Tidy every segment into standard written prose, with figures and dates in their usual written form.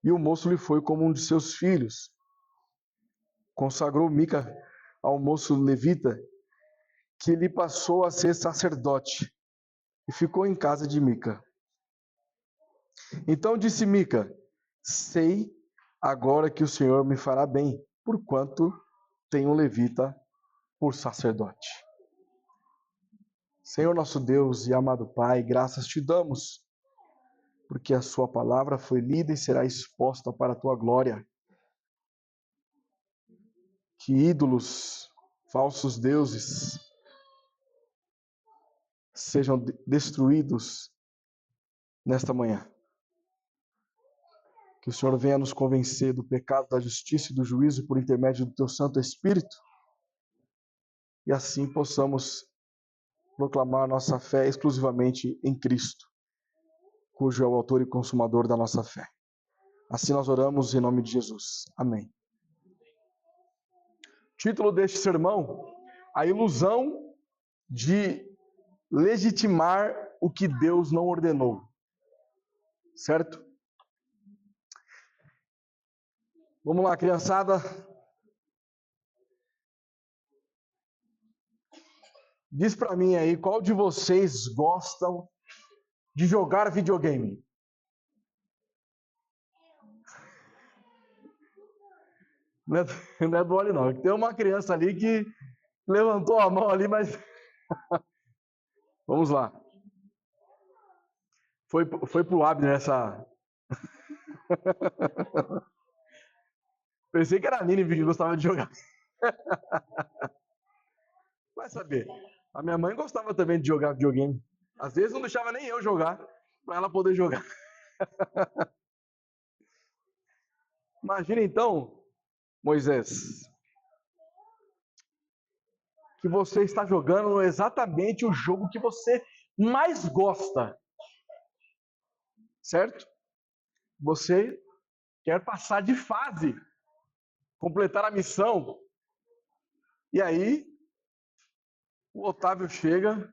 e o moço lhe foi como um de seus filhos. Consagrou Mica ao moço levita, que lhe passou a ser sacerdote, e ficou em casa de Mica. Então disse Mica: sei agora que o Senhor me fará bem, porquanto tenho um levita por sacerdote. Senhor nosso Deus e amado Pai, graças te damos, porque a sua palavra foi lida e será exposta para a tua glória. Que ídolos, falsos deuses, sejam destruídos nesta manhã. Que o Senhor venha nos convencer do pecado, da justiça e do juízo por intermédio do teu Santo Espírito, e assim possamos proclamar nossa fé exclusivamente em Cristo, cujo é o autor e consumador da nossa fé. Assim nós oramos em nome de Jesus. Amém. Título deste sermão: a ilusão de legitimar o que Deus não ordenou. Certo? Vamos lá, criançada. Diz pra mim aí, qual de vocês gostam de jogar videogame? Não é do olho não. Tem uma criança ali que levantou a mão ali, mas... Vamos lá. Foi pro Abner essa... Pensei que era a Nini que gostava de jogar. Vai saber. A minha mãe gostava também de jogar videogame. Às vezes não deixava nem eu jogar, para ela poder jogar. Imagina então, Moisés, que você está jogando exatamente o jogo que você mais gosta. Certo? Você quer passar de fase, completar a missão. E aí, o Otávio chega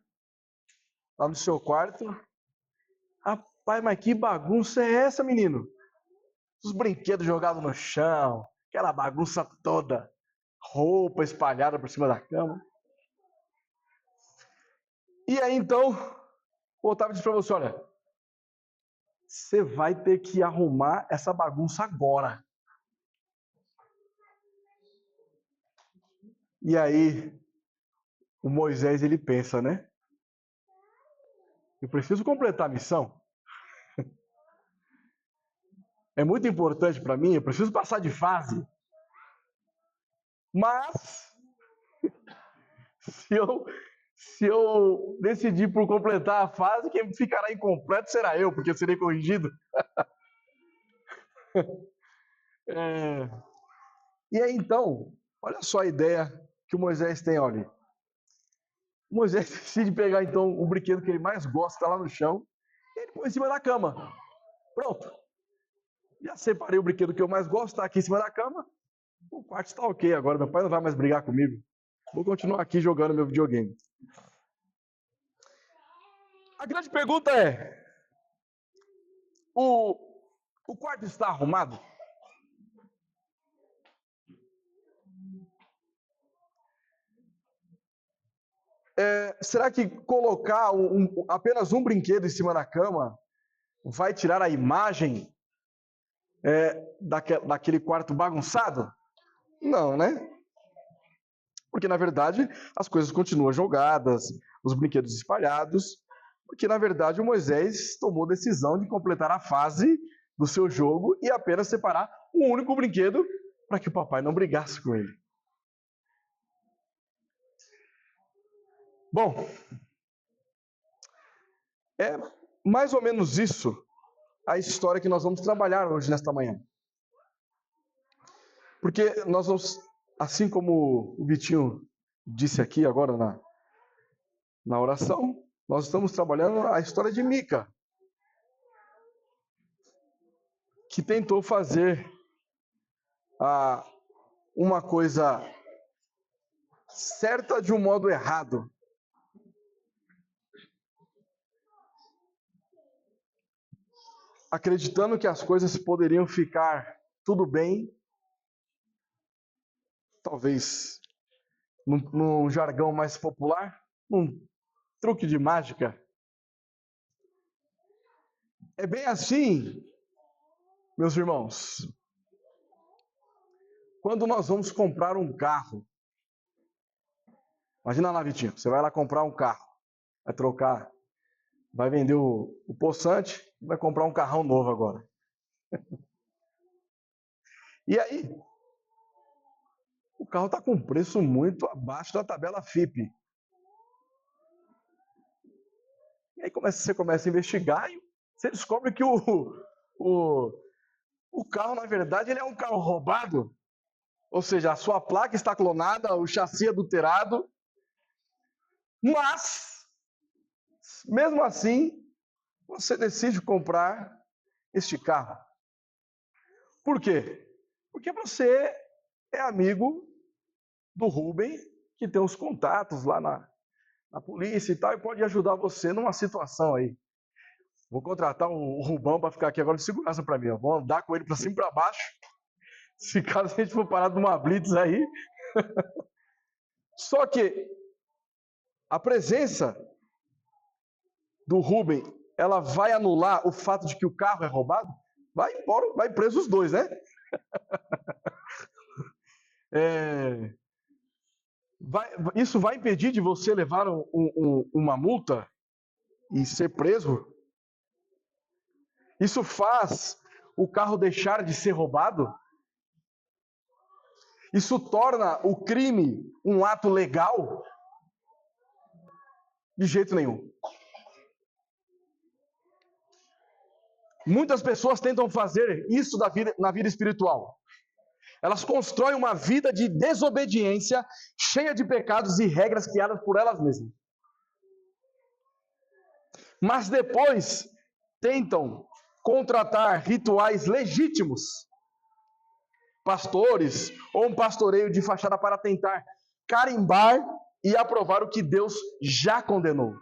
lá no seu quarto. Rapaz, mas que bagunça é essa, menino? Os brinquedos jogados no chão, aquela bagunça toda, roupa espalhada por cima da cama. E aí, então, o Otávio diz para você, olha, você vai ter que arrumar essa bagunça agora. E aí, o Moisés, ele pensa, né? Eu preciso completar a missão. É muito importante para mim, eu preciso passar de fase. Mas, se eu decidir por completar a fase, quem ficará incompleto será eu, porque eu serei corrigido. E aí, então, olha só a ideia que o Moisés tem, olha. O Moisés decide pegar, então, o brinquedo que ele mais gosta lá no chão, e ele põe em cima da cama. Pronto. Já separei o brinquedo que eu mais gosto, está aqui em cima da cama. O quarto está ok agora, meu pai não vai mais brigar comigo. Vou continuar aqui jogando meu videogame. A grande pergunta é, o quarto está arrumado? Será que colocar apenas um brinquedo em cima da cama vai tirar a imagem daquele quarto bagunçado? Não, né? Porque, na verdade, as coisas continuam jogadas, os brinquedos espalhados, porque, na verdade, o Moisés tomou a decisão de completar a fase do seu jogo e apenas separar um único brinquedo para que o papai não brigasse com ele. Bom, é mais ou menos isso a história que nós vamos trabalhar hoje, nesta manhã. Porque nós vamos, assim como o Vitinho disse aqui agora na oração, nós estamos trabalhando a história de Mica, que tentou fazer uma coisa certa de um modo errado. acreditando que as coisas poderiam ficar tudo bem, talvez num jargão mais popular, num truque de mágica. É bem assim, meus irmãos. Quando nós vamos comprar um carro, imagina lá, Vitinho, você vai lá comprar um carro, vai trocar, vai vender o poçante, vai comprar um carrão novo agora. E aí, o carro está com preço muito abaixo da tabela FIPE. E aí você começa a investigar e você descobre que o carro, na verdade, ele é um carro roubado. Ou seja, a sua placa está clonada, o chassi adulterado. Mas, mesmo assim, você decide comprar este carro. Por quê? Porque você é amigo do Rubem, que tem os contatos lá na polícia e tal, e pode ajudar você numa situação aí. Vou contratar um Rubão para ficar aqui agora de segurança para mim. Ó. Vou andar com ele para cima e para baixo. Se caso a gente for parar numa blitz aí. Só que a presença do Rubem, ela vai anular o fato de que o carro é roubado? Vai embora, vai preso os dois, né? Isso vai impedir de você levar uma multa e ser preso? Isso faz o carro deixar de ser roubado? Isso torna o crime um ato legal? De jeito nenhum. Muitas pessoas tentam fazer isso na vida espiritual. Elas constroem uma vida de desobediência, cheia de pecados e regras criadas por elas mesmas. Mas depois tentam contratar rituais legítimos, pastores ou um pastoreio de fachada para tentar carimbar e aprovar o que Deus já condenou.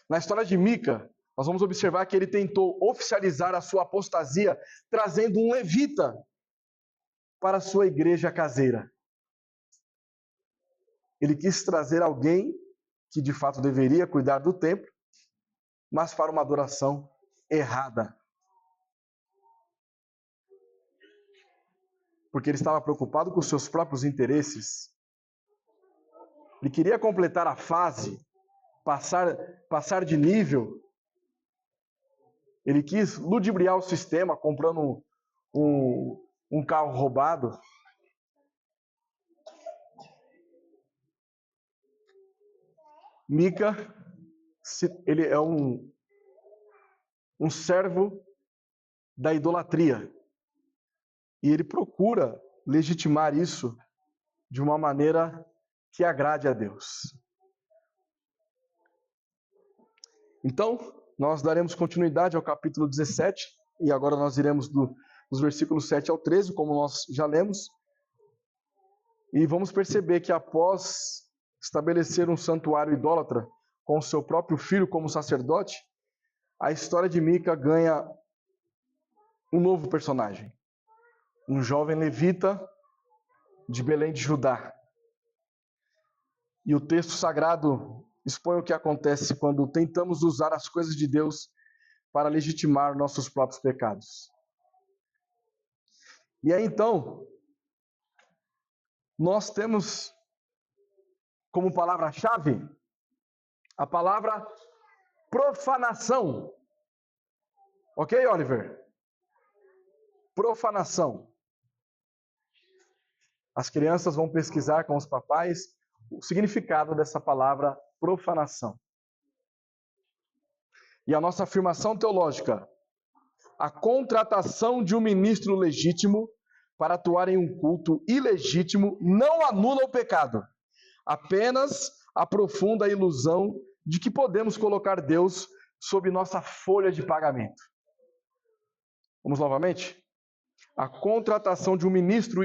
Na história de Mica, nós vamos observar que ele tentou oficializar a sua apostasia trazendo um levita para a sua igreja caseira. Ele quis trazer alguém que de fato deveria cuidar do templo, mas para uma adoração errada. Porque ele estava preocupado com os seus próprios interesses. Ele queria completar a fase, passar de nível. Ele quis ludibriar o sistema comprando um carro roubado. Mica, ele é um servo da idolatria. E ele procura legitimar isso de uma maneira que agrade a Deus. Então, nós daremos continuidade ao capítulo 17, e agora nós iremos dos versículos 7 ao 13, como nós já lemos, e vamos perceber que após estabelecer um santuário idólatra com o seu próprio filho como sacerdote, a história de Mica ganha um novo personagem. Um jovem levita de Belém de Judá. E o texto sagrado expõe o que acontece quando tentamos usar as coisas de Deus para legitimar nossos próprios pecados. E aí então, nós temos como palavra-chave a palavra profanação. Ok, Oliver? Profanação. As crianças vão pesquisar com os papais o significado dessa palavra profanação. E a nossa afirmação teológica: a contratação de um ministro legítimo para atuar em um culto ilegítimo não anula o pecado, apenas aprofunda a ilusão de que podemos colocar Deus sob nossa folha de pagamento. Vamos novamente? A contratação de um ministro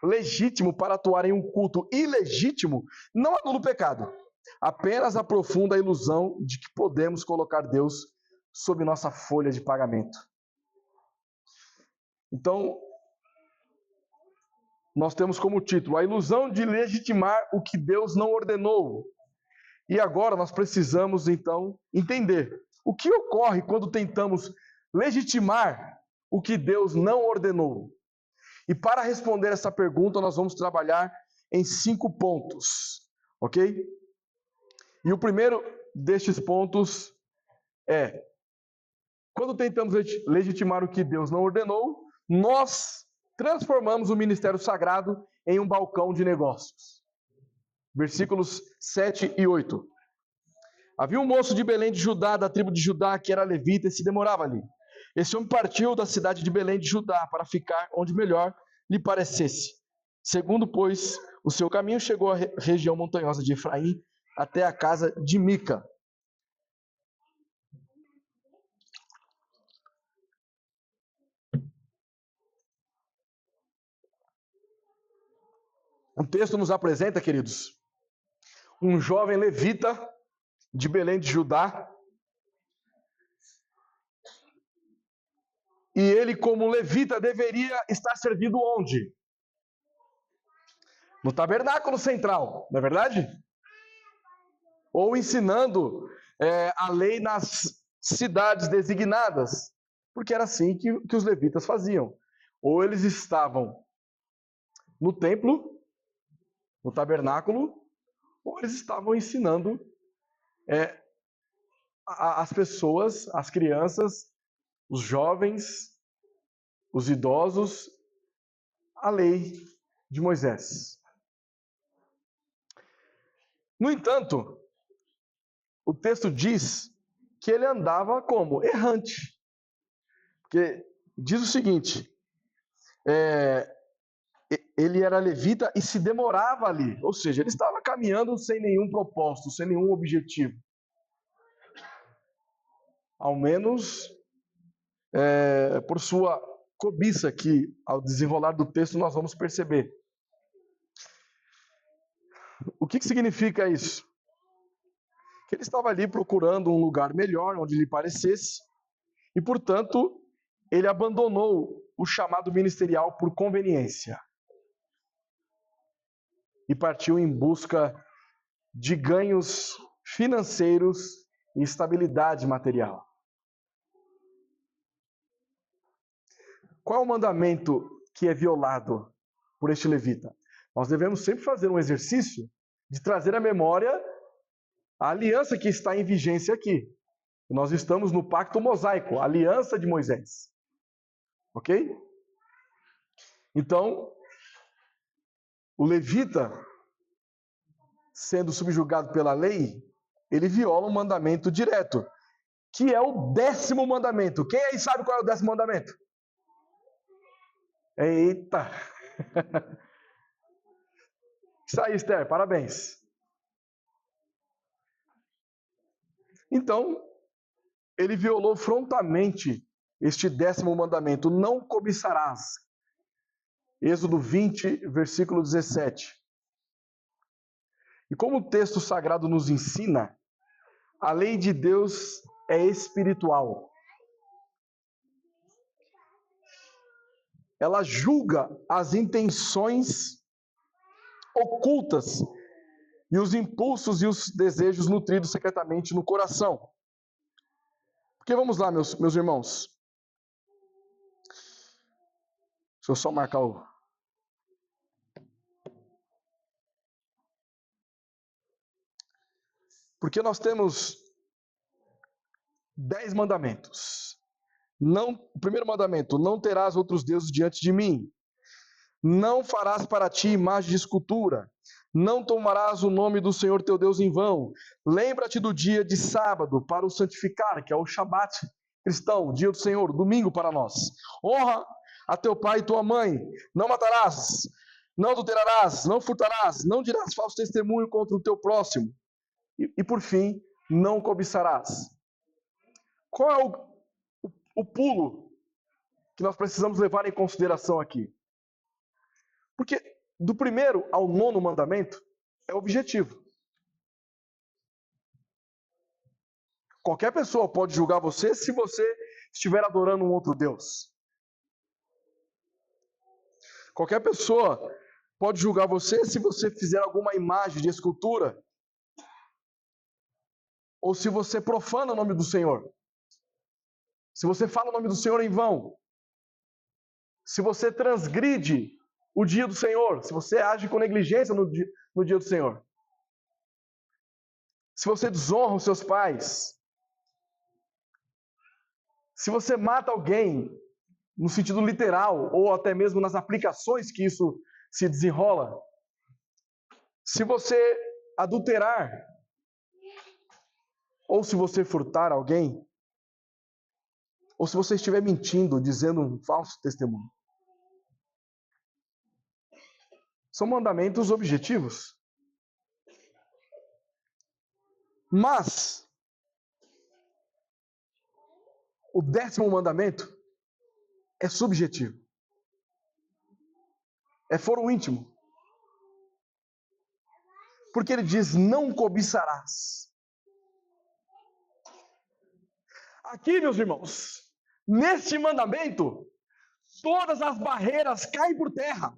legítimo para atuar em um culto ilegítimo não anula o pecado, apenas aprofunda a ilusão de que podemos colocar Deus sob nossa folha de pagamento. Então, nós temos como título a ilusão de legitimar o que Deus não ordenou. E agora nós precisamos, então, entender o que ocorre quando tentamos legitimar o que Deus não ordenou. E para responder essa pergunta, nós vamos trabalhar em 5 pontos, ok? E o primeiro destes pontos é: quando tentamos legitimar o que Deus não ordenou, nós transformamos o ministério sagrado em um balcão de negócios. Versículos 7 e 8. Havia um moço de Belém de Judá, da tribo de Judá, que era levita e se demorava ali. Esse homem partiu da cidade de Belém de Judá para ficar onde melhor lhe parecesse. Segundo, pois, o seu caminho chegou à região montanhosa de Efraim, até a casa de Mica. O texto nos apresenta, queridos, um jovem levita de Belém de Judá. E ele, como levita, deveria estar servindo onde? No tabernáculo central, não é verdade? Ou ensinando a lei nas cidades designadas, porque era assim que os levitas faziam. Ou eles estavam no templo, no tabernáculo, ou eles estavam ensinando as pessoas, as crianças, os jovens, os idosos, a lei de Moisés. No entanto, o texto diz que ele andava como? Errante. Porque diz o seguinte, ele era levita e se demorava ali. Ou seja, ele estava caminhando sem nenhum propósito, sem nenhum objetivo. Ao menos por sua cobiça, que ao desenrolar do texto nós vamos perceber. O que significa isso? Que ele estava ali procurando um lugar melhor, onde lhe parecesse, e, portanto, ele abandonou o chamado ministerial por conveniência e partiu em busca de ganhos financeiros e estabilidade material. Qual é o mandamento que é violado por este levita? Nós devemos sempre fazer um exercício de trazer à memória a aliança que está em vigência aqui. Nós estamos no pacto mosaico, a aliança de Moisés. Ok? Então, o levita, sendo subjugado pela lei, ele viola um mandamento direto, que é o 10º mandamento. Quem aí sabe qual é o 10º mandamento? Eita! Isso aí, Esther, parabéns. Então, ele violou frontalmente este 10º mandamento: não cobiçarás. Êxodo 20, versículo 17. E como o texto sagrado nos ensina, a lei de Deus é espiritual. Ela julga as intenções ocultas e os impulsos e os desejos nutridos secretamente no coração. Porque vamos lá, meus irmãos. Deixa eu só marcar o... Porque nós temos 10 mandamentos. O primeiro mandamento: não terás outros deuses diante de mim. Não farás para ti imagem de escultura. Não tomarás o nome do Senhor teu Deus em vão. Lembra-te do dia de sábado para o santificar, que é o Shabat cristão, o dia do Senhor, o domingo para nós. Honra a teu pai e tua mãe. Não matarás, não adulterarás, não furtarás, não dirás falso testemunho contra o teu próximo. E por fim, não cobiçarás. Qual é o pulo que nós precisamos levar em consideração aqui? Porque do primeiro ao 9º mandamento é objetivo. Qualquer pessoa pode julgar você se você estiver adorando um outro Deus. Qualquer pessoa pode julgar você se você fizer alguma imagem de escultura ou se você profana o nome do Senhor. Se você fala o nome do Senhor em vão. Se você transgride o dia do Senhor. Se você age com negligência no dia do Senhor. Se você desonra os seus pais. Se você mata alguém no sentido literal ou até mesmo nas aplicações que isso se desenrola. Se você adulterar ou se você furtar alguém, ou se você estiver mentindo, dizendo um falso testemunho. São mandamentos objetivos. Mas o 10º mandamento é subjetivo. É foro íntimo. Porque ele diz, não cobiçarás. Aqui, meus irmãos, neste mandamento, todas as barreiras caem por terra.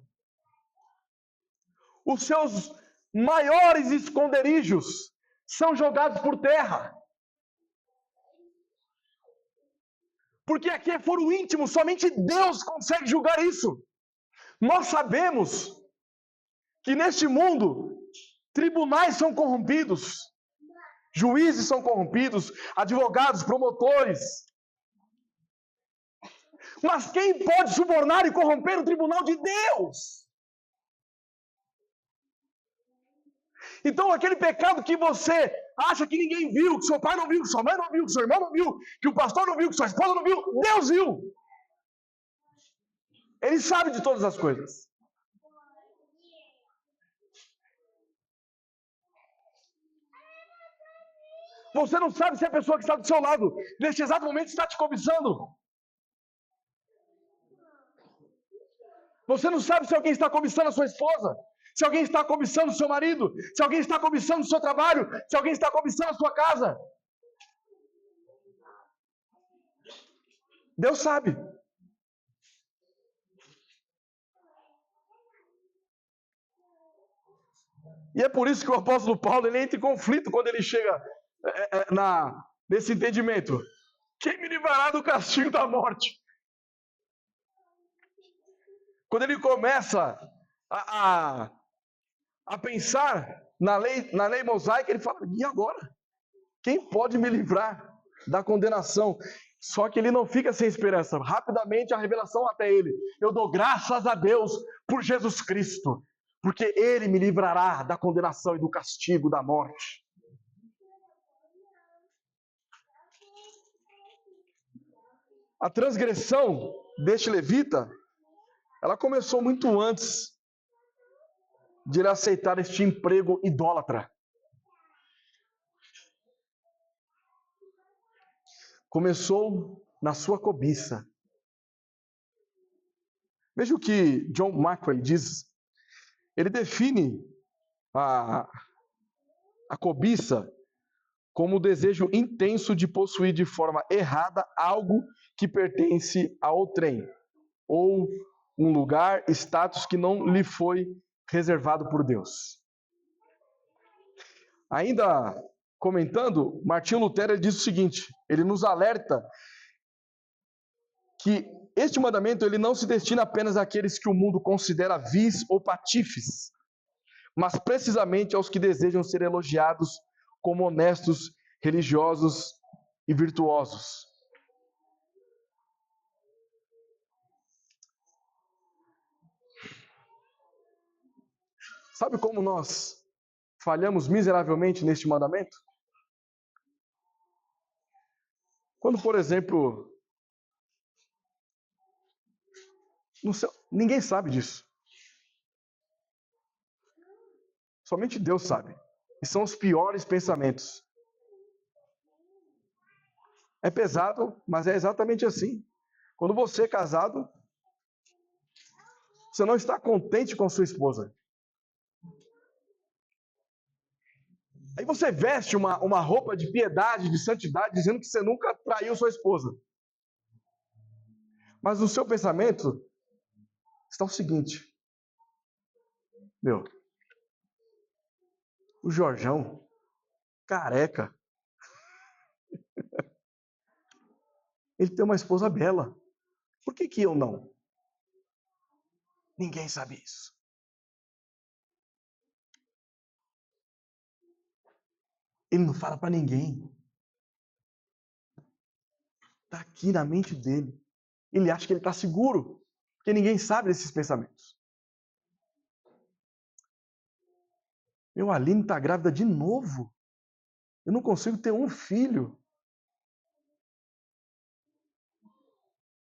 Os seus maiores esconderijos são jogados por terra. Porque aqui é foro íntimo, somente Deus consegue julgar isso. Nós sabemos que neste mundo, tribunais são corrompidos, juízes são corrompidos, advogados, promotores. Mas quem pode subornar e corromper o tribunal de Deus? Então, aquele pecado que você acha que ninguém viu, que seu pai não viu, que sua mãe não viu, que seu irmão não viu, que o pastor não viu, que sua esposa não viu, Deus viu. Ele sabe de todas as coisas. Você não sabe se a pessoa que está do seu lado, neste exato momento, está te cobiçando. Você não sabe se alguém está cobiçando a sua esposa, se alguém está cobiçando o seu marido, se alguém está cobiçando o seu trabalho, se alguém está cobiçando a sua casa. Deus sabe. E é por isso que o apóstolo Paulo ele entra em conflito quando ele chega nesse entendimento. Quem me livrará do castigo da morte? Quando ele começa a pensar na lei mosaica, ele fala, e agora? Quem pode me livrar da condenação? Só que ele não fica sem esperança. Rapidamente a revelação até ele. Eu dou graças a Deus por Jesus Cristo, porque ele me livrará da condenação e do castigo da morte. A transgressão deste levita, ela começou muito antes de ele aceitar este emprego idólatra. Começou na sua cobiça. Veja o que John Maxwell diz. Ele define a cobiça como o desejo intenso de possuir de forma errada algo que pertence a outrem, ou um lugar, status que não lhe foi reservado por Deus. Ainda comentando, Martinho Lutero ele diz o seguinte, ele nos alerta que este mandamento ele não se destina apenas àqueles que o mundo considera vis ou patifes, mas precisamente aos que desejam ser elogiados como honestos, religiosos e virtuosos. Sabe como nós falhamos miseravelmente neste mandamento? Quando, por exemplo, ninguém sabe disso. Somente Deus sabe. E são os piores pensamentos. É pesado, mas é exatamente assim. Quando você é casado, você não está contente com sua esposa. Aí você veste uma roupa de piedade, de santidade, dizendo que você nunca traiu sua esposa. Mas no seu pensamento está o seguinte: meu, o Jorjão, careca, ele tem uma esposa bela. Por que eu não? Ninguém sabe isso. Ele não fala para ninguém. Está aqui na mente dele. Ele acha que ele está seguro, porque ninguém sabe desses pensamentos. Meu, a Aline está grávida de novo. Eu não consigo ter um filho.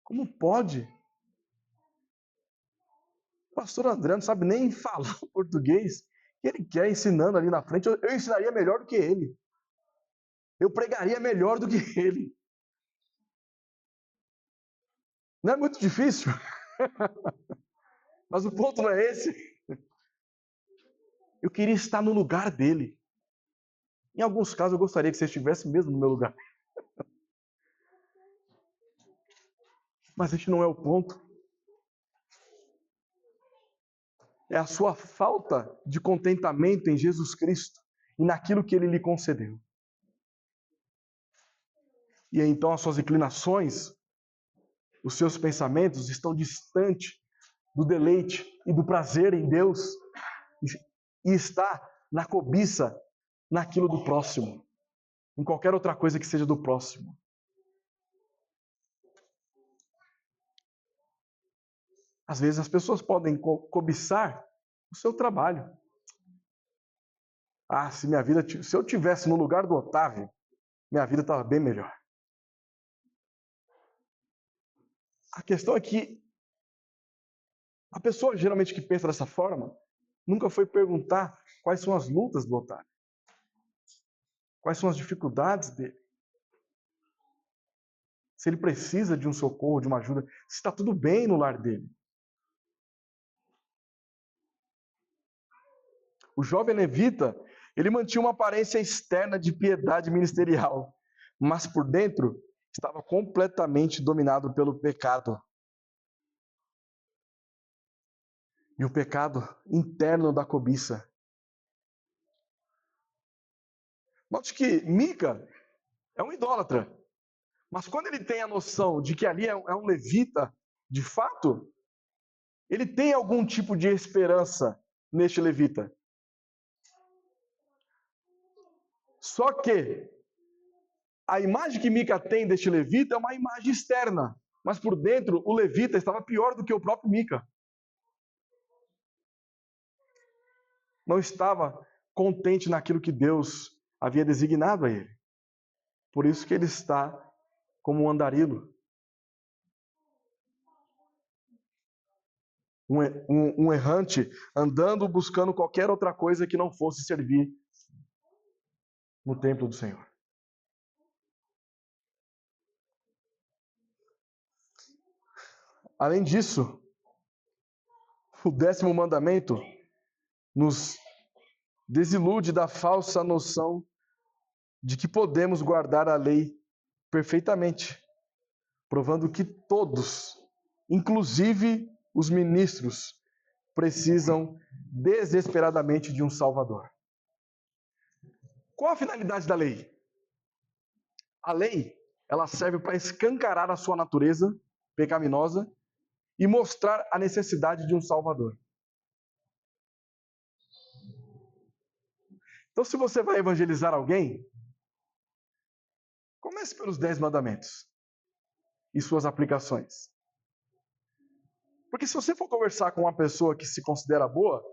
Como pode? O pastor André não sabe nem falar português. Que ele quer ensinando ali na frente. Eu ensinaria melhor do que ele. Eu pregaria melhor do que ele. Não é muito difícil. Mas o ponto não é esse. Eu queria estar no lugar dele. Em alguns casos eu gostaria que você estivesse mesmo no meu lugar. Mas este não é o ponto. É a sua falta de contentamento em Jesus Cristo e naquilo que ele lhe concedeu. E aí, então as suas inclinações, os seus pensamentos estão distantes do deleite e do prazer em Deus e está na cobiça naquilo do próximo, em qualquer outra coisa que seja do próximo. Às vezes as pessoas podem cobiçar o seu trabalho. Ah, se eu tivesse no lugar do Otávio, minha vida estava bem melhor. A questão é que a pessoa geralmente que pensa dessa forma nunca foi perguntar quais são as lutas do Otávio, quais são as dificuldades dele, se ele precisa de um socorro, de uma ajuda, se está tudo bem no lar dele. O jovem levita, ele mantinha uma aparência externa de piedade ministerial, mas por dentro estava completamente dominado pelo pecado. E o pecado interno da cobiça. Note que Mica é um idólatra, mas quando ele tem a noção de que ali é um levita, de fato, ele tem algum tipo de esperança neste levita. Só que a imagem que Mica tem deste levita é uma imagem externa, mas por dentro o levita estava pior do que o próprio Mica. Não estava contente naquilo que Deus havia designado a ele. Por isso que ele está como um andarilho. Um errante andando buscando qualquer outra coisa que não fosse servir no templo do Senhor. Além disso, o 10º mandamento nos desilude da falsa noção de que podemos guardar a lei perfeitamente, provando que todos, inclusive os ministros, precisam desesperadamente de um Salvador. Qual a finalidade da lei? A lei, ela serve para escancarar a sua natureza pecaminosa e mostrar a necessidade de um Salvador. Então, se você vai evangelizar alguém, comece pelos 10 mandamentos e suas aplicações. Porque se você for conversar com uma pessoa que se considera boa,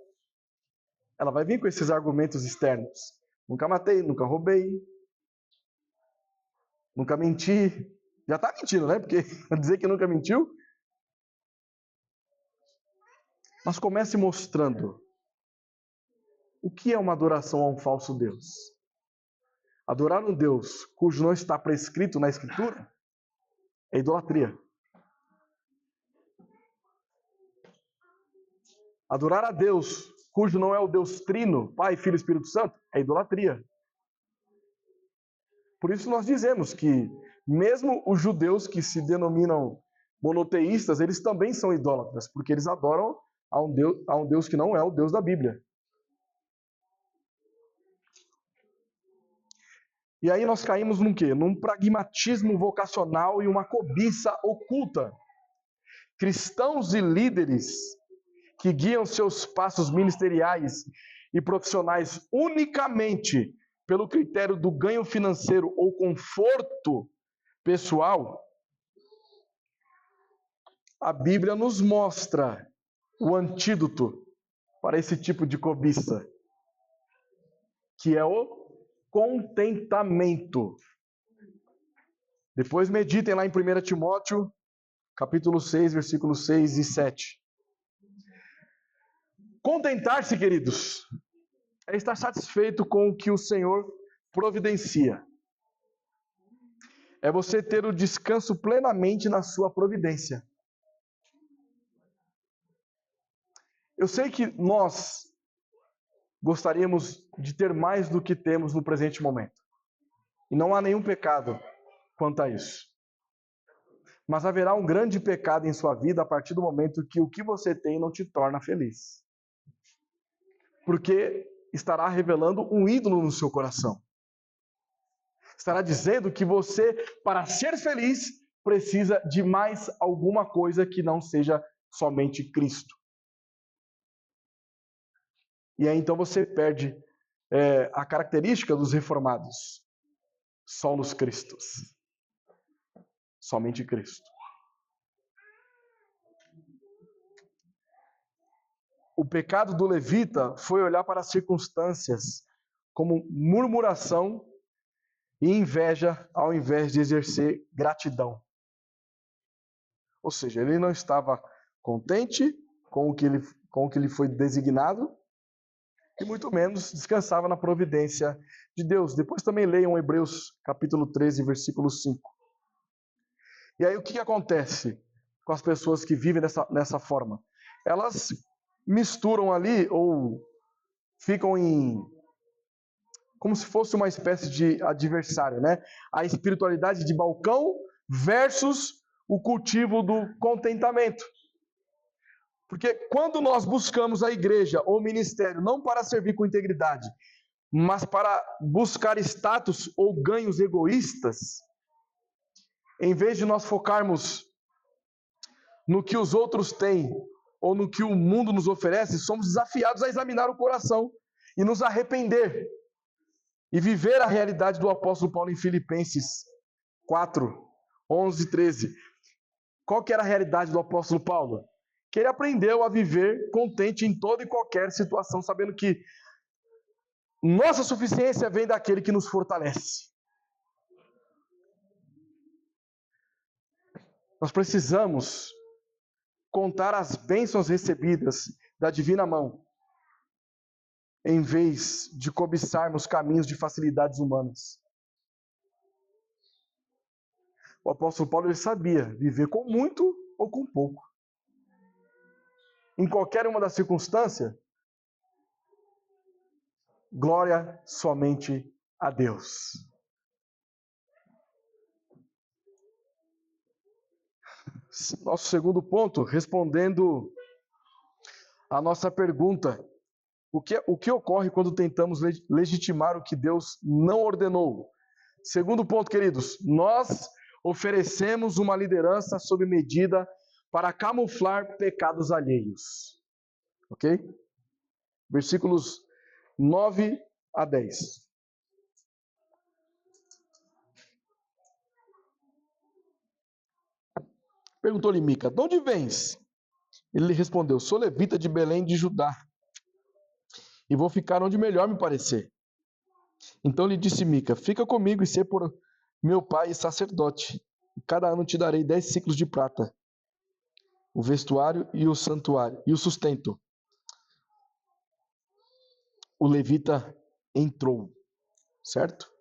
ela vai vir com esses argumentos externos. Nunca matei, nunca roubei, nunca menti. Já está mentindo, né? Porque dizer que nunca mentiu. Mas comece mostrando o que é uma adoração a um falso Deus. Adorar um Deus cujo não está prescrito na Escritura é idolatria. Adorar a Deus cujo não é o Deus trino, Pai, Filho e Espírito Santo, é idolatria. Por isso nós dizemos que mesmo os judeus que se denominam monoteístas, eles também são idólatras, porque eles adoram a um Deus que não é o Deus da Bíblia. E aí nós caímos num quê? Num pragmatismo vocacional e uma cobiça oculta. Cristãos e líderes que guiam seus passos ministeriais e profissionais unicamente pelo critério do ganho financeiro ou conforto pessoal, a Bíblia nos mostra o antídoto para esse tipo de cobiça, que é o contentamento. Depois meditem lá em 1 Timóteo, capítulo 6, versículos 6 e 7. Contentar-se, queridos, é estar satisfeito com o que o Senhor providencia. É você ter o descanso plenamente na sua providência. Eu sei que nós gostaríamos de ter mais do que temos no presente momento. E não há nenhum pecado quanto a isso. Mas haverá um grande pecado em sua vida a partir do momento que o que você tem não te torna feliz. Porque estará revelando um ídolo no seu coração. Estará dizendo que você, para ser feliz, precisa de mais alguma coisa que não seja somente Cristo. E aí então você perde a característica dos reformados. Solos Christus. Somente Cristo. O pecado do levita foi olhar para as circunstâncias como murmuração e inveja ao invés de exercer gratidão. Ou seja, ele não estava contente com o que lhe foi designado e muito menos descansava na providência de Deus. Depois também leiam Hebreus capítulo 13, versículo 5. E aí o que acontece com as pessoas que vivem nessa forma? Elas misturam ali ou ficam como se fosse uma espécie de adversário, né? A espiritualidade de balcão versus o cultivo do contentamento. Porque quando nós buscamos a igreja ou o ministério não para servir com integridade, mas para buscar status ou ganhos egoístas, em vez de nós focarmos no que os outros têm ou no que o mundo nos oferece, somos desafiados a examinar o coração e nos arrepender e viver a realidade do apóstolo Paulo em Filipenses 4, 11 e 13. Qual que era a realidade do apóstolo Paulo? Que ele aprendeu a viver contente em toda e qualquer situação, sabendo que nossa suficiência vem daquele que nos fortalece. Nós precisamos contar as bênçãos recebidas da divina mão, em vez de cobiçarmos caminhos de facilidades humanas. O apóstolo Paulo ele sabia viver com muito ou com pouco. Em qualquer uma das circunstâncias, glória somente a Deus. Nosso segundo ponto, respondendo a nossa pergunta, o que ocorre quando tentamos legitimar o que Deus não ordenou? Segundo ponto, queridos, nós oferecemos uma liderança sob medida para camuflar pecados alheios. Ok? Versículos 9 a 10. Perguntou-lhe Mica, de onde vens? Ele lhe respondeu, sou levita de Belém de Judá, e vou ficar onde melhor me parecer. Então lhe disse Mica, fica comigo e ser por meu pai sacerdote. Cada ano te darei 10 ciclos de prata, o vestuário e o santuário, e o sustento. O levita entrou, certo?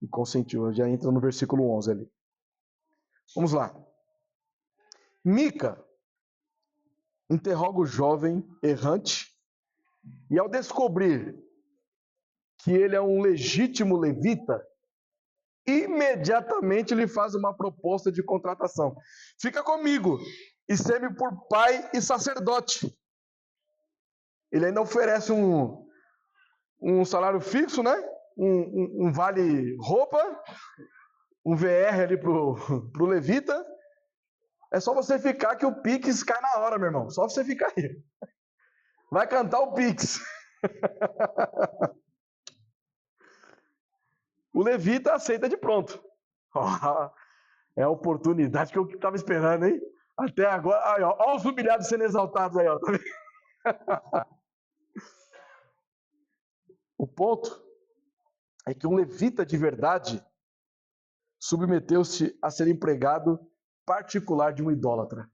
E consentiu, já entra no versículo 11 ali. Vamos lá. Mica interroga o jovem errante e ao descobrir que ele é um legítimo levita, imediatamente lhe faz uma proposta de contratação. Fica comigo e ser-me por pai e sacerdote. Ele ainda oferece um salário fixo, né? Um vale roupa, um VR ali pro levita. É só você ficar que o Pix cai na hora, meu irmão. Só você ficar aí. Vai cantar o Pix. O levita aceita de pronto. É a oportunidade que eu estava esperando, hein? Até agora. Aí, ó, olha os humilhados sendo exaltados aí, ó. Tá vendo? O ponto é que um levita de verdade submeteu-se a ser empregado particular de um idólatra.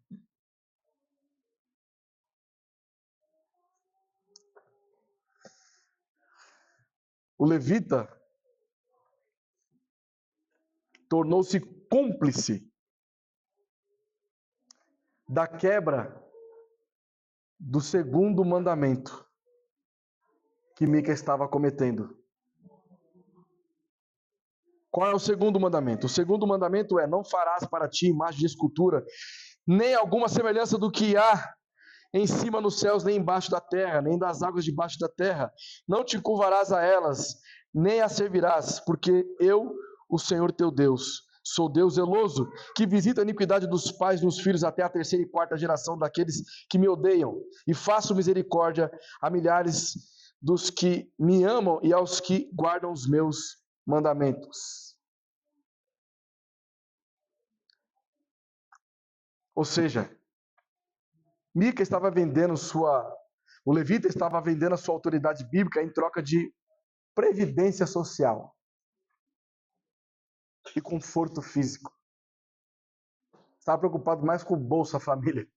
O levita tornou-se cúmplice da quebra do segundo mandamento que Mica estava cometendo. Qual é o segundo mandamento? O segundo mandamento é: não farás para ti imagem de escultura, nem alguma semelhança do que há em cima nos céus, nem embaixo da terra, nem das águas debaixo da terra. Não te curvarás a elas, nem as servirás, porque eu, o Senhor teu Deus, sou Deus zeloso, que visita a iniquidade dos pais nos filhos até a terceira e quarta geração daqueles que me odeiam, e faço misericórdia a milhares dos que me amam e aos que guardam os meus mandamentos. Ou seja, Mica estava vendendo o levita estava vendendo a sua autoridade bíblica em troca de previdência social e conforto físico. Estava preocupado mais com o Bolsa Família.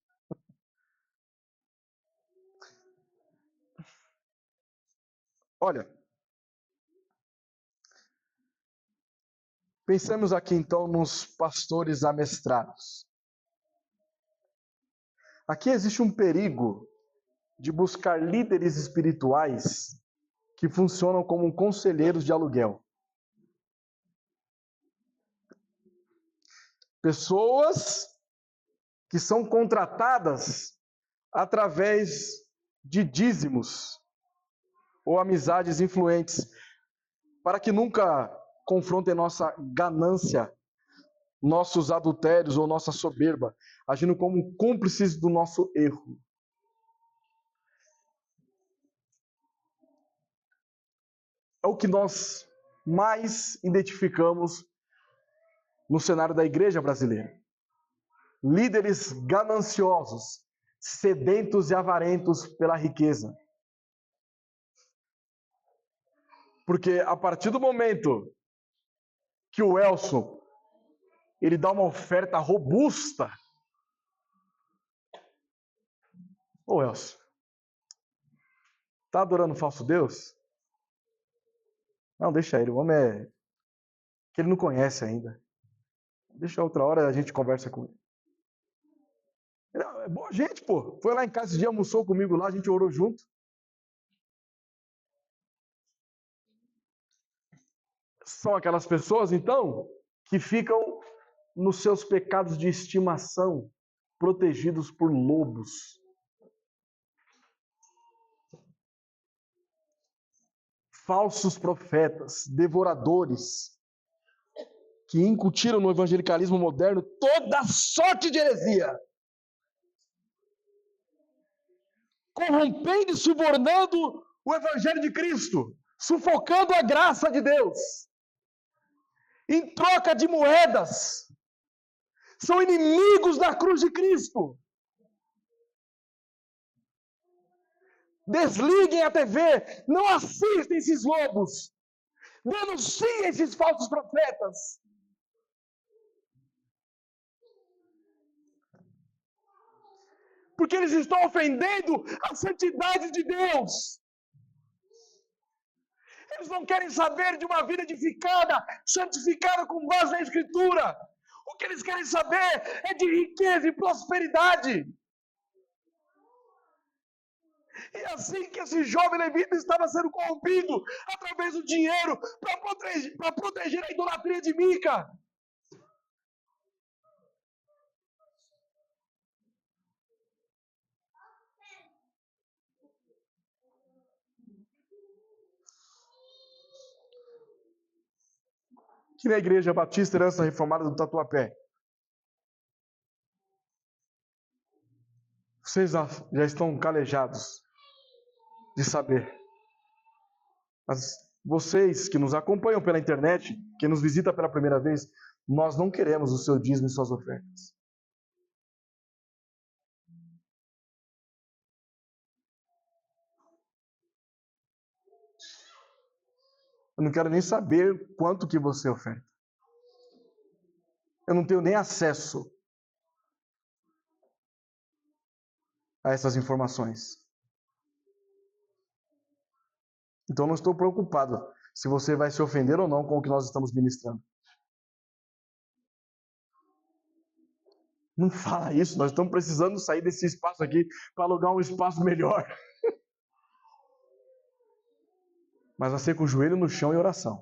Olha, pensemos aqui então nos pastores amestrados. Aqui existe um perigo de buscar líderes espirituais que funcionam como conselheiros de aluguel. Pessoas que são contratadas através de dízimos ou amizades influentes, para que nunca confrontem nossa ganância, nossos adultérios ou nossa soberba, agindo como cúmplices do nosso erro. É o que nós mais identificamos no cenário da igreja brasileira. Líderes gananciosos, sedentos e avarentos pela riqueza. Porque a partir do momento que o Elson ele dá uma oferta robusta, ô Elson, tá adorando falso Deus? Não, deixa ele, o homem é que ele não conhece ainda. Deixa outra hora a gente conversa com ele. É boa gente, pô. Foi lá em casa esse dia, almoçou comigo lá, a gente orou junto. São aquelas pessoas, então, que ficam nos seus pecados de estimação, protegidos por lobos. Falsos profetas, devoradores, que incutiram no evangelicalismo moderno toda sorte de heresia, corrompendo e subornando o evangelho de Cristo, sufocando a graça de Deus, em troca de moedas. São inimigos da cruz de Cristo. Desliguem a TV, não assistem esses lobos, denunciem esses falsos profetas. Porque eles estão ofendendo a santidade de Deus. Eles não querem saber de uma vida edificada, santificada com base na Escritura. O que eles querem saber é de riqueza e prosperidade. E assim que esse jovem levita estava sendo corrompido através do dinheiro para proteger a idolatria de Mica. Que na Igreja Batista Herança Reformada do Tatuapé, vocês já estão calejados de saber. Mas vocês que nos acompanham pela internet, que nos visita pela primeira vez, nós não queremos o seu dízimo e suas ofertas. Eu não quero nem saber quanto que você oferta. Eu não tenho nem acesso a essas informações. Então não estou preocupado se você vai se ofender ou não com o que nós estamos ministrando. Não fala isso, nós estamos precisando sair desse espaço aqui para alugar um espaço melhor. Mas vai ser com o joelho no chão e oração.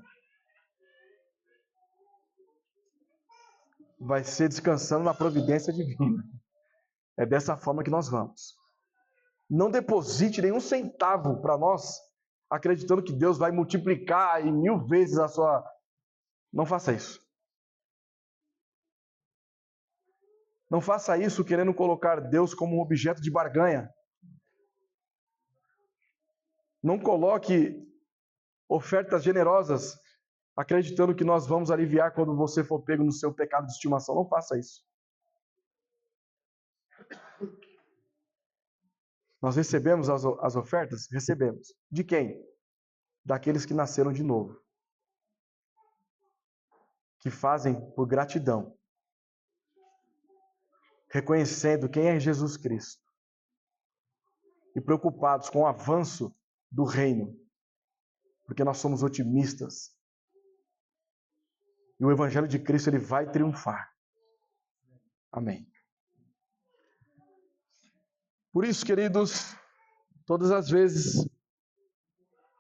Vai ser descansando na providência divina. É dessa forma que nós vamos. Não deposite nenhum centavo para nós, acreditando que Deus vai multiplicar em 1000 vezes a sua... Não faça isso. Não faça isso querendo colocar Deus como um objeto de barganha. Não coloque ofertas generosas, acreditando que nós vamos aliviar quando você for pego no seu pecado de estimação. Não faça isso. Nós recebemos as ofertas? Recebemos. De quem? Daqueles que nasceram de novo. Que fazem por gratidão. Reconhecendo quem é Jesus Cristo. E preocupados com o avanço do reino. Porque nós somos otimistas. E o Evangelho de Cristo ele vai triunfar. Amém. Por isso, queridos, todas as vezes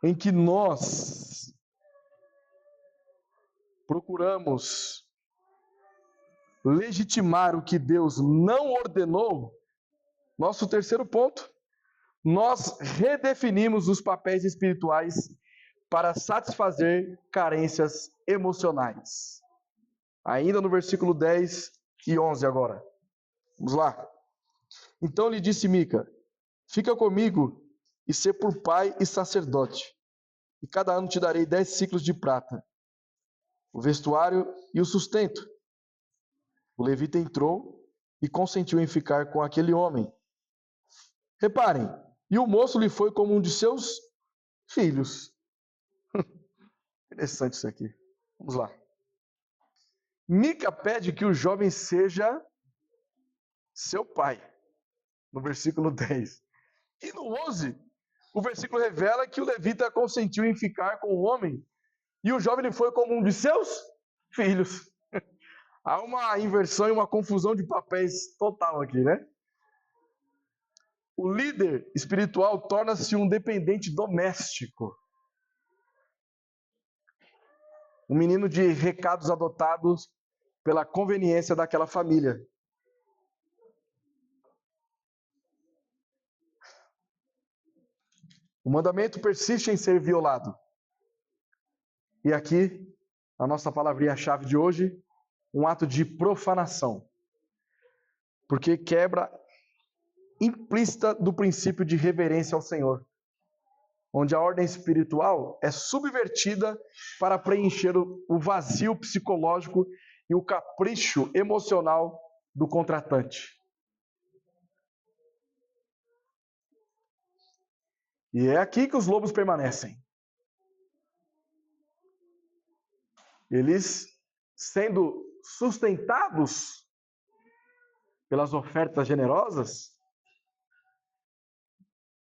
em que nós procuramos legitimar o que Deus não ordenou, nosso terceiro ponto, nós redefinimos os papéis espirituais para satisfazer carências emocionais. Ainda no versículo 10 e 11 agora. Vamos lá. Então lhe disse Mica, fica comigo e sê por pai e sacerdote, e cada ano te darei 10 ciclos de prata, o vestuário e o sustento. O levita entrou e consentiu em ficar com aquele homem. Reparem, e o moço lhe foi como um de seus filhos. Interessante isso aqui. Vamos lá. Mica pede que o jovem seja seu pai, no versículo 10. E no 11, o versículo revela que o levita consentiu em ficar com o homem, e o jovem lhe foi como um de seus filhos. Há uma inversão e uma confusão de papéis total aqui, né? O líder espiritual torna-se um dependente doméstico. Um menino de recados adotados pela conveniência daquela família. O mandamento persiste em ser violado. E aqui, a nossa palavrinha-chave de hoje, um ato de profanação. Porque quebra implícita do princípio de reverência ao Senhor, onde a ordem espiritual é subvertida para preencher o vazio psicológico e o capricho emocional do contratante. E é aqui que os lobos permanecem. Eles, sendo sustentados pelas ofertas generosas,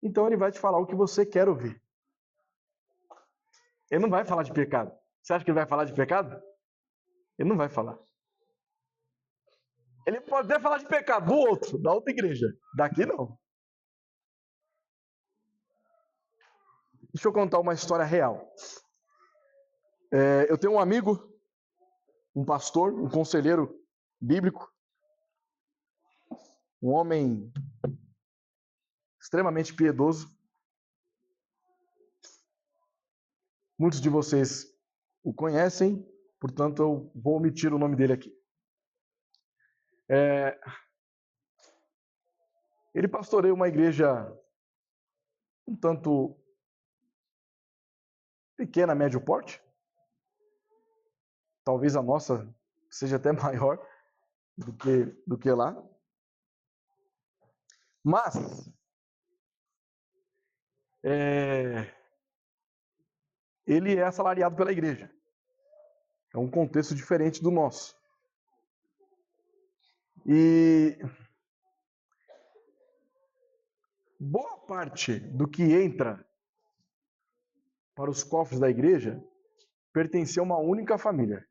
então ele vai te falar o que você quer ouvir. Ele não vai falar de pecado. Você acha que ele vai falar de pecado? Ele não vai falar. Ele pode até falar de pecado do outro, da outra igreja. Daqui não. Deixa eu contar uma história real. Eu tenho um amigo, um pastor, um conselheiro bíblico, um homem extremamente piedoso. Muitos de vocês o conhecem, portanto eu vou omitir o nome dele aqui. Ele pastoreia uma igreja um tanto pequena, médio porte. Talvez a nossa seja até maior do que lá. Mas ele é assalariado pela igreja. É um contexto diferente do nosso. E boa parte do que entra para os cofres da igreja pertencia a uma única família.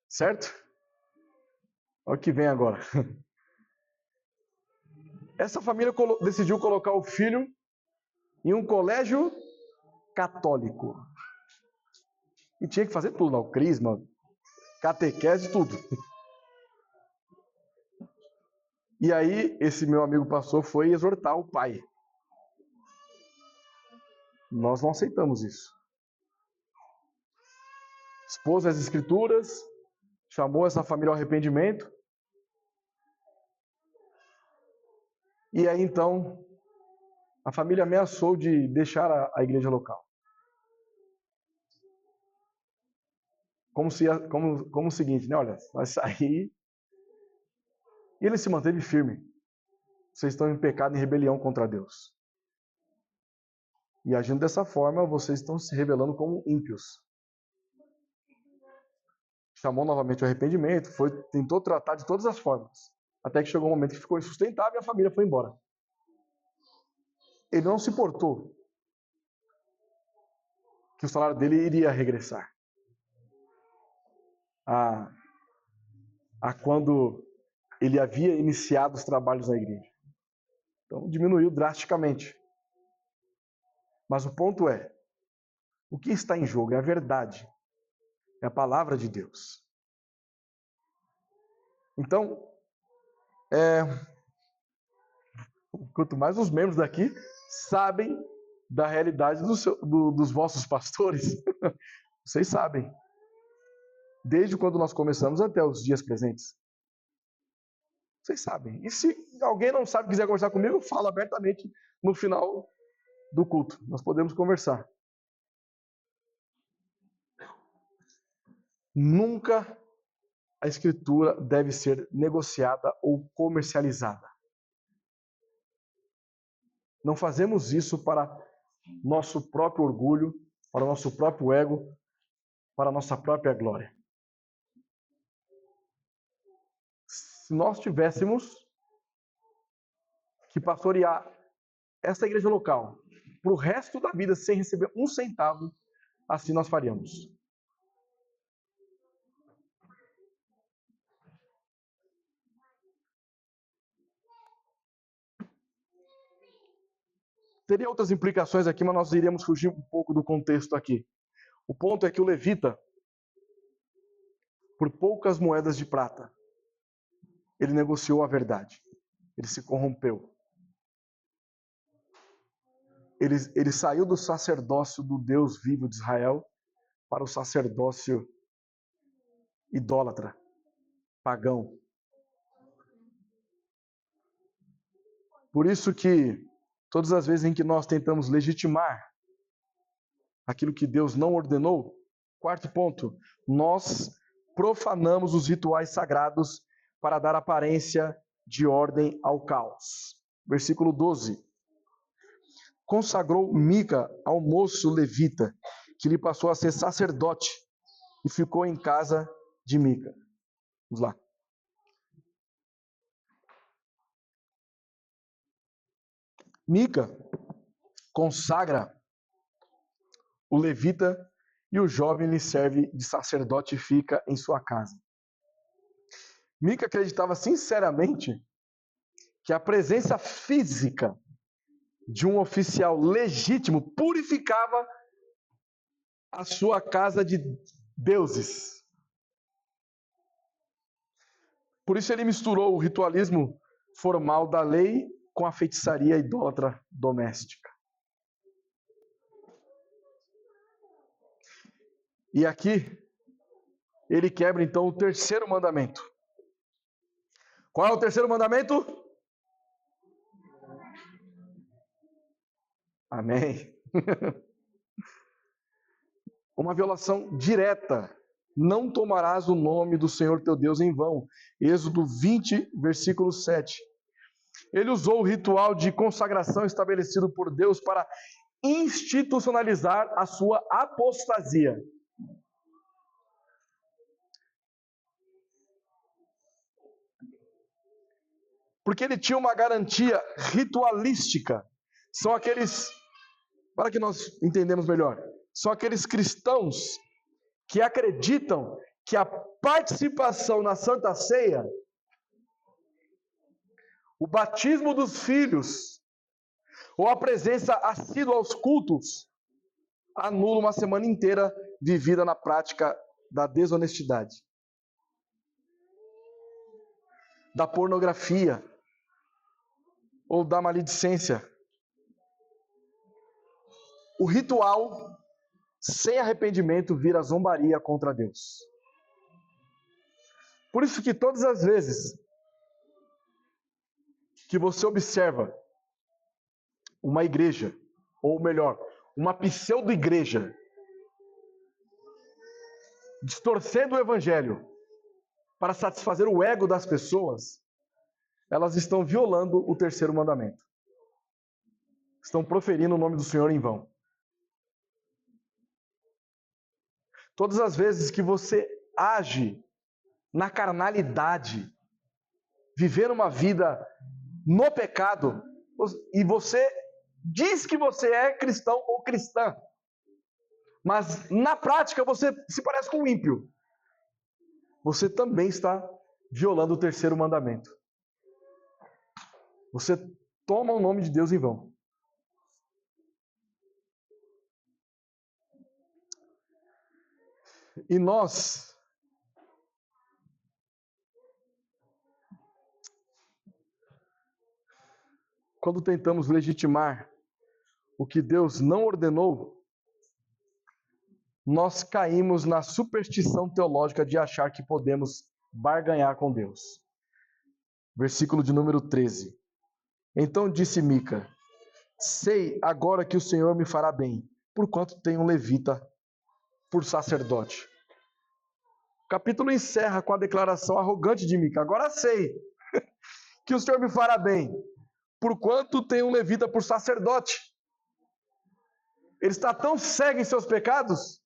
Certo? Olha o que vem agora. Essa família decidiu colocar o filho em um colégio católico. E tinha que fazer tudo, o crisma, catequese, tudo. E aí, esse meu amigo pastor foi exortar o pai. Nós não aceitamos isso. Expôs as escrituras, chamou essa família ao arrependimento. E aí, então, a família ameaçou de deixar a igreja local. Como o seguinte, né? Olha, vai sair. E ele se manteve firme. Vocês estão em pecado e rebelião contra Deus. E agindo dessa forma, vocês estão se rebelando como ímpios. Chamou novamente o arrependimento, tentou tratar de todas as formas. Até que chegou um momento que ficou insustentável e a família foi embora. Ele não se importou que o salário dele iria regressar a quando ele havia iniciado os trabalhos na igreja. Então diminuiu drasticamente. Mas o ponto é, o que está em jogo é a verdade, é a palavra de Deus. Então, quanto mais os membros daqui sabem da realidade dos vossos pastores, vocês sabem. Desde quando nós começamos até os dias presentes. Vocês sabem. E se alguém não sabe e quiser conversar comigo, eu falo abertamente no final do culto. Nós podemos conversar. Nunca a escritura deve ser negociada ou comercializada. Não fazemos isso para nosso próprio orgulho, para o nosso próprio ego, para a nossa própria glória. Se nós tivéssemos que pastorear essa igreja local para o resto da vida sem receber um centavo, assim nós faríamos. Teria outras implicações aqui, mas nós iríamos fugir um pouco do contexto aqui. O ponto é que o levita, por poucas moedas de prata, ele negociou a verdade. Ele se corrompeu. Ele saiu do sacerdócio do Deus vivo de Israel para o sacerdócio idólatra, pagão. Por isso que todas as vezes em que nós tentamos legitimar aquilo que Deus não ordenou, quarto ponto, nós profanamos os rituais sagrados para dar aparência de ordem ao caos. Versículo 12. Consagrou Mica ao moço levita, que lhe passou a ser sacerdote, e ficou em casa de Mica. Vamos lá. Mica consagra o levita e o jovem lhe serve de sacerdote e fica em sua casa. Mica acreditava sinceramente que a presença física de um oficial legítimo purificava a sua casa de deuses. Por isso ele misturou o ritualismo formal da lei com a feitiçaria idólatra doméstica. E aqui ele quebra então o terceiro mandamento. Qual é o terceiro mandamento? Amém. Uma violação direta. Não tomarás o nome do Senhor teu Deus em vão. Êxodo 20, versículo 7. Ele usou o ritual de consagração estabelecido por Deus para institucionalizar a sua apostasia. Porque ele tinha uma garantia ritualística. São aqueles, para que nós entendamos melhor, são aqueles cristãos que acreditam que a participação na Santa Ceia, o batismo dos filhos, ou a presença assídua aos cultos, anula uma semana inteira vivida na prática da desonestidade, da pornografia, ou da maledicência. O ritual, sem arrependimento, vira zombaria contra Deus. Por isso que todas as vezes que você observa uma igreja, ou melhor, uma pseudo-igreja, distorcendo o evangelho para satisfazer o ego das pessoas, elas estão violando o terceiro mandamento. Estão proferindo o nome do Senhor em vão. Todas as vezes que você age na carnalidade, viver uma vida no pecado, e você diz que você é cristão ou cristã, mas na prática você se parece com um ímpio, você também está violando o terceiro mandamento. Você toma o nome de Deus em vão. E nós quando tentamos legitimar o que Deus não ordenou, nós caímos na superstição teológica de achar que podemos barganhar com Deus. Versículo de número 13. Então disse Mica: sei agora que o Senhor me fará bem, porquanto tenho um levita por sacerdote. O capítulo encerra com a declaração arrogante de Mica: agora sei que o Senhor me fará bem, porquanto tenho um levita por sacerdote. Ele está tão cego em seus pecados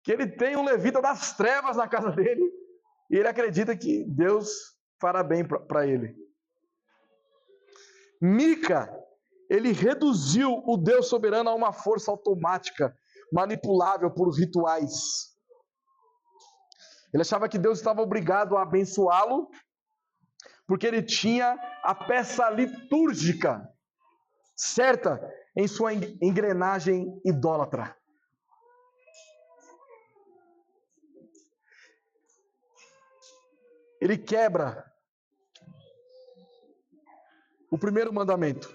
que ele tem um levita das trevas na casa dele e ele acredita que Deus fará bem para ele. Mica, ele reduziu o Deus soberano a uma força automática, manipulável por rituais. Ele achava que Deus estava obrigado a abençoá-lo porque ele tinha a peça litúrgica certa em sua engrenagem idólatra. Ele quebra o primeiro mandamento: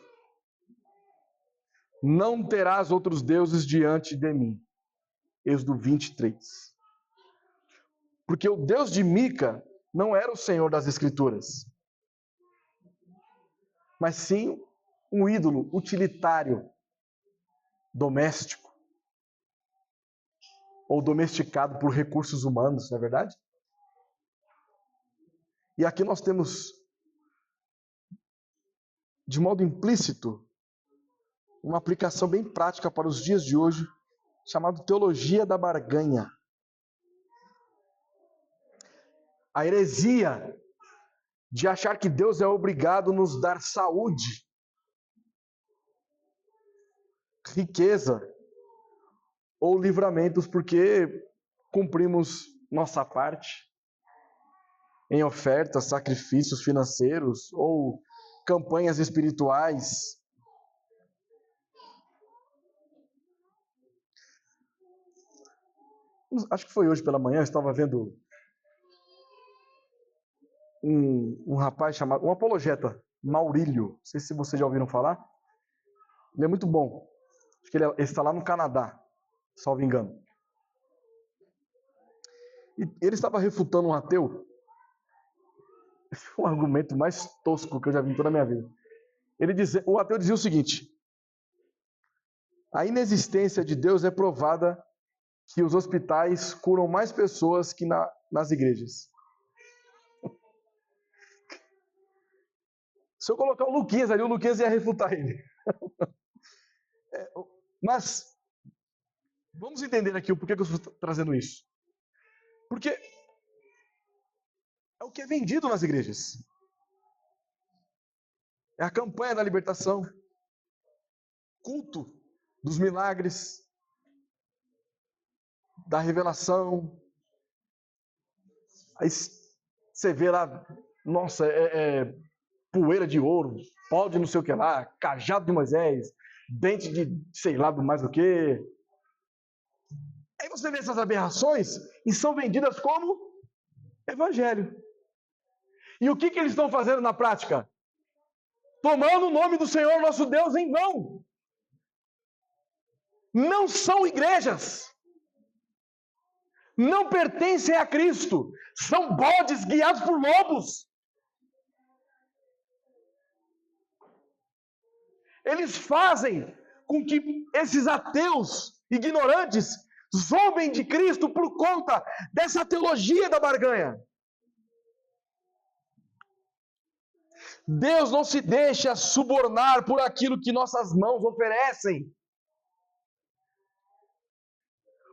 não terás outros deuses diante de mim. Êxodo 23. Porque o Deus de Mica não era o Senhor das Escrituras, mas sim um ídolo utilitário, doméstico, ou domesticado por recursos humanos, não é verdade? E aqui nós temos, de modo implícito, uma aplicação bem prática para os dias de hoje, chamada teologia da barganha. A heresia de achar que Deus é obrigado a nos dar saúde, riqueza ou livramentos porque cumprimos nossa parte. em ofertas, sacrifícios financeiros ou campanhas espirituais. Acho que foi hoje pela manhã, eu estava vendo um rapaz chamado, um apologeta, Maurílio. Não sei se vocês já ouviram falar. Ele é muito bom. Acho que ele está lá no Canadá, salvo engano. E ele estava refutando um ateu. Esse foi um argumento mais tosco que eu já vi em toda a minha vida. O ateu dizia o seguinte: a inexistência de Deus é provada que os hospitais curam mais pessoas que nas igrejas. Se eu colocar o Luquinhas ali, o Luquinhas ia refutar ele. Mas vamos entender aqui o porquê que eu estou trazendo isso. Porque é o que é vendido nas igrejas. É a campanha da libertação, culto dos milagres, da revelação. Aí você vê lá, nossa, poeira de ouro, pau de não sei o que lá, cajado de Moisés, dente de sei lá do mais o que. Aí você vê essas aberrações e são vendidas como evangelho. E o que eles estão fazendo na prática? Tomando o nome do Senhor nosso Deus em vão. Não são igrejas. Não pertencem a Cristo. São bodes guiados por lobos. Eles fazem com que esses ateus ignorantes zombem de Cristo por conta dessa teologia da barganha. Deus não se deixa subornar por aquilo que nossas mãos oferecem.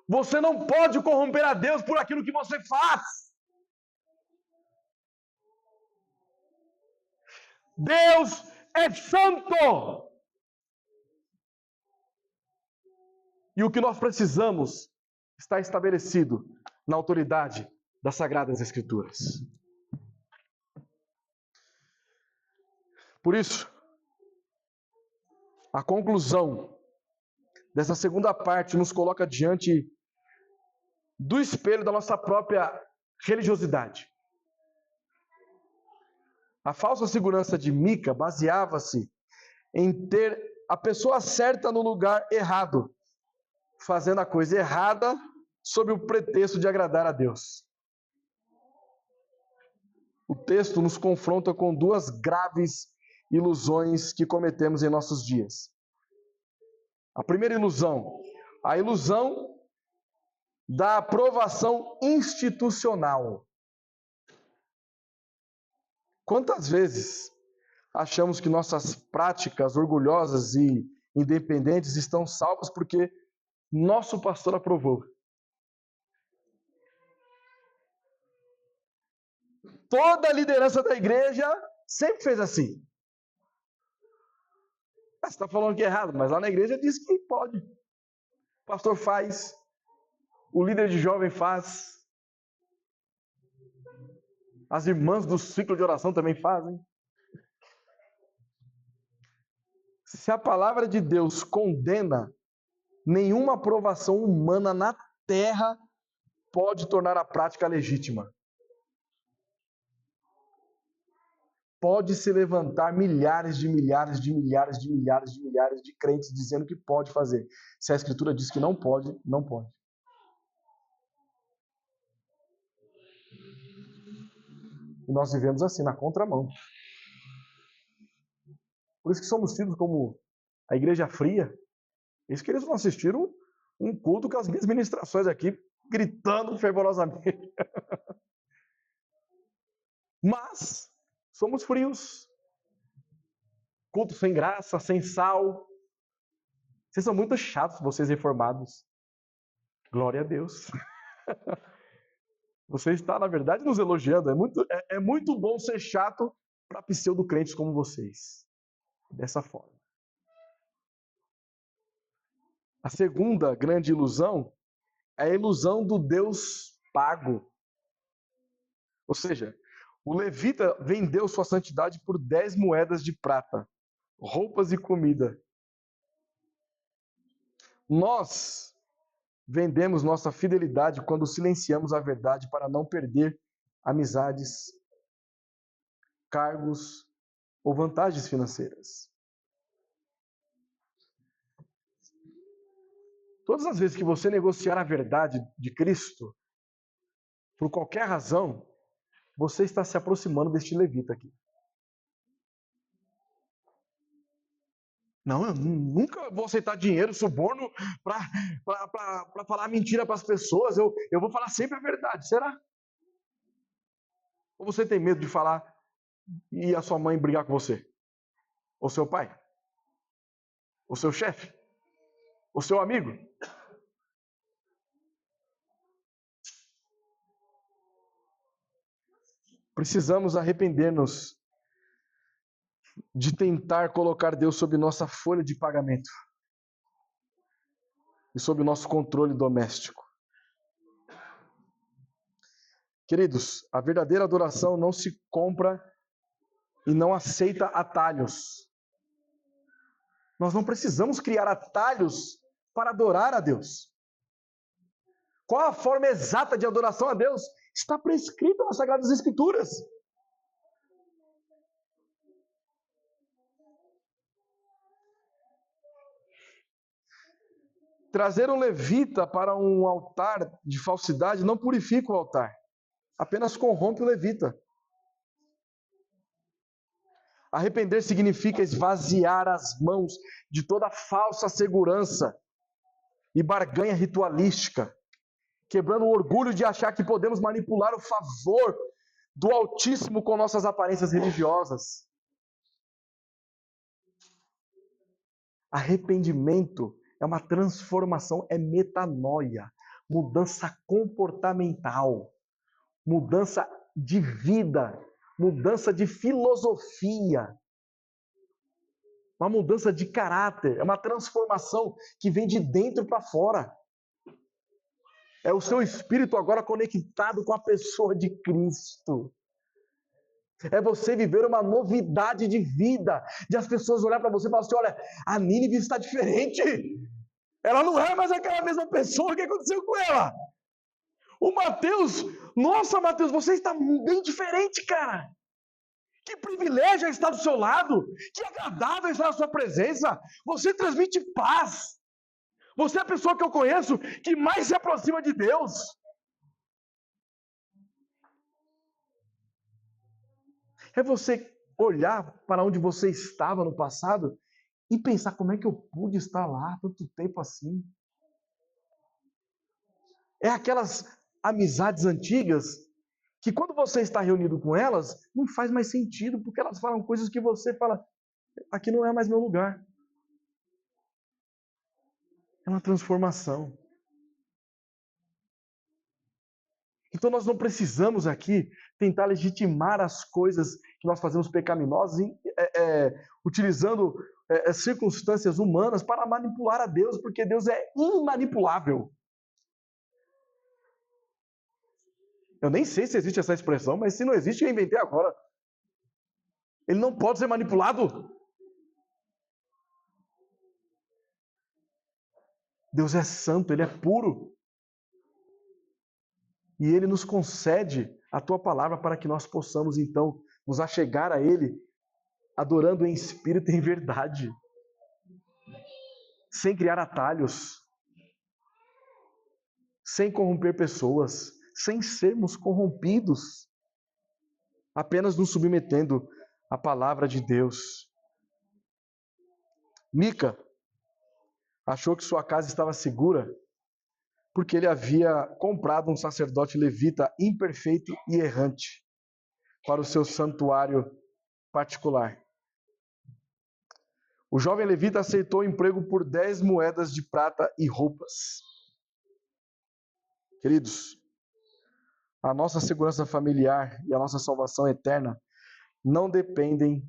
Você não pode corromper a Deus por aquilo que você faz. Deus é santo. E o que nós precisamos está estabelecido na autoridade das Sagradas Escrituras. Por isso, a conclusão dessa segunda parte nos coloca diante do espelho da nossa própria religiosidade. A falsa segurança de Mica baseava-se em ter a pessoa certa no lugar errado, fazendo a coisa errada sob o pretexto de agradar a Deus. O texto nos confronta com duas graves ilusões que cometemos em nossos dias. A primeira ilusão, a ilusão da aprovação institucional. Quantas vezes achamos que nossas práticas orgulhosas e independentes estão salvas porque nosso pastor aprovou? Toda a liderança da igreja sempre fez assim. Você está falando que é errado, mas lá na igreja diz que pode. O pastor faz, o líder de jovem faz, as irmãs do ciclo de oração também fazem. Se a palavra de Deus condena, nenhuma aprovação humana na terra pode tornar a prática legítima. Pode se levantar milhares de crentes dizendo que pode fazer. Se a Escritura diz que não pode, não pode. E nós vivemos assim, na contramão. Por isso que somos tidos como a igreja fria. Isso que eles não assistiram um culto com as minhas ministrações aqui, gritando fervorosamente. Mas somos frios. Culto sem graça, sem sal. Vocês são muito chatos, vocês reformados. Glória a Deus. Você está, na verdade, nos elogiando. É muito bom ser chato para pseudo-crentes como vocês. Dessa forma. A segunda grande ilusão é a ilusão do Deus pago. Ou seja, O levita vendeu sua santidade por 10 moedas de prata, roupas e comida. Nós vendemos nossa fidelidade quando silenciamos a verdade para não perder amizades, cargos ou vantagens financeiras. Todas as vezes que você negociar a verdade de Cristo, por qualquer razão, você está se aproximando deste levita aqui. Não, eu nunca vou aceitar dinheiro, suborno, para falar mentira para as pessoas. Eu vou falar sempre a verdade. Será? Ou você tem medo de falar e a sua mãe brigar com você? Ou seu pai? Ou seu chefe? Ou seu amigo? Precisamos arrepender-nos de tentar colocar Deus sob nossa folha de pagamento e sob o nosso controle doméstico. Queridos, a verdadeira adoração não se compra e não aceita atalhos. Nós não precisamos criar atalhos para adorar a Deus. Qual a forma exata de adoração a Deus? Está prescrita nas Sagradas Escrituras. Trazer um levita para um altar de falsidade não purifica o altar, apenas corrompe o levita. Arrepender significa esvaziar as mãos de toda falsa segurança e barganha ritualística, quebrando o orgulho de achar que podemos manipular o favor do Altíssimo com nossas aparências religiosas. Arrependimento é uma transformação, é metanoia, mudança comportamental, mudança de vida, mudança de filosofia, uma mudança de caráter, é uma transformação que vem de dentro para fora. É o seu espírito agora conectado com a pessoa de Cristo. É você viver uma novidade de vida, de as pessoas olhar para você e falar assim, olha, a Nínive está diferente. Ela não é mais aquela mesma pessoa. O que aconteceu com ela? O Mateus, nossa Mateus, você está bem diferente, cara. Que privilégio é estar do seu lado. Que agradável estar na sua presença. Você transmite paz. Você é a pessoa que eu conheço que mais se aproxima de Deus. É você olhar para onde você estava no passado e pensar como é que eu pude estar lá tanto tempo assim. É aquelas amizades antigas que quando você está reunido com elas, não faz mais sentido, porque elas falam coisas que você fala, aqui não é mais meu lugar. É uma transformação. Então nós não precisamos aqui tentar legitimar as coisas que nós fazemos pecaminosas, utilizando circunstâncias humanas para manipular a Deus, porque Deus é imanipulável. Eu nem sei se existe essa expressão, mas se não existe, eu inventei agora. Ele não pode ser manipulado. Deus é santo, Ele é puro. E Ele nos concede a Tua palavra para que nós possamos, então, nos achegar a Ele, adorando em espírito e em verdade, sem criar atalhos, sem corromper pessoas, sem sermos corrompidos, apenas nos submetendo à palavra de Deus. Mica achou que sua casa estava segura porque ele havia comprado um sacerdote levita imperfeito e errante para o seu santuário particular. O jovem levita aceitou o emprego por 10 moedas de prata e roupas. Queridos, a nossa segurança familiar e a nossa salvação eterna não dependem